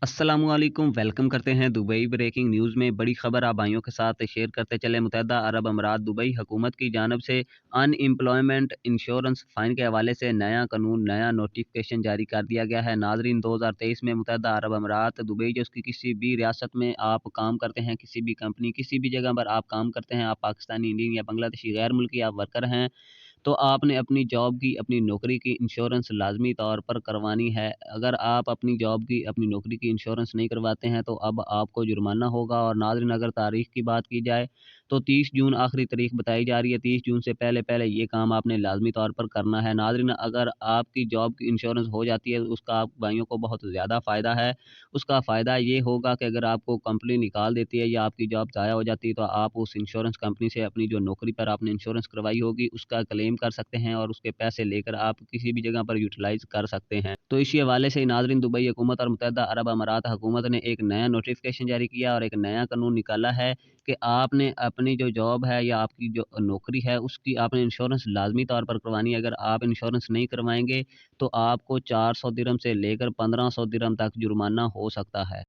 अस्सलामुअलैकुम वेलकम करते हैं दुबई ब्रेकिंग न्यूज़ में बड़ी खबर आप भाइयों के साथ शेयर करते चले। मुत्तहदा अरब अमीरात दुबई हुकूमत की जानिब से अनएम्प्लॉयमेंट इंश्योरेंस फ़ाइन के हवाले से नया कानून नया नोटिफिकेशन जारी कर दिया गया है। नाज़रीन 2023 में मुत्तहदा अरब अमीरात दुबई जो उसकी किसी भी रियासत में आप काम करते हैं, किसी भी कंपनी किसी भी जगह पर आप काम करते हैं, आप पाकिस्तानी, इंडियन या बांग्लादेशी गैर मुल्की आप वर्कर हैं, तो आपने अपनी जॉब की, अपनी नौकरी की इंश्योरेंस लाज़मी तौर पर करवानी है। अगर आप अपनी जॉब की, अपनी नौकरी की इंश्योरेंस नहीं करवाते हैं, तो अब आपको जुर्माना होगा। और नाज़रीन अगर तारीख़ की बात की जाए, तो 30 जून आखिरी तारीख़ बताई जा रही है। 30 जून से पहले-पहले ये काम आपने लाज़मी तौर पर करना है। नाज़रीन अगर आपकी जॉब की इंश्योरेंस हो जाती है, उसका आप भाइयों को बहुत ज़्यादा फ़ायदा है। उसका फ़ायदा ये होगा कि अगर आपको कंपनी निकाल देती है या आपकी जॉब ज़ाया हो जाती है, तो आप उस इंश्योरेंस कंपनी से अपनी जो नौकरी पर आपने इंश्योरेंस करवाई होगी, उसका क्लेम कर सकते हैं और उसके पैसे लेकर आप किसी भी जगह पर यूटिलाइज़ कर सकते हैं। तो इसी हवाले से नाज़रीन दुबई हुकूमत और मुत्तहदा अरब अमारात हुकूमत ने एक नया नोटिफ़िकेशन जारी किया और एक नया कानून निकाला है कि आपने अपनी जो जॉब है या आपकी जो नौकरी है, उसकी आपने इंश्योरेंस लाज़मी तौर पर करवानी है। अगर आप इंश्योरेंस नहीं करवाएँगे, तो आपको 400 दिरहम से लेकर 1500 दिरहम तक जुर्माना हो सकता है।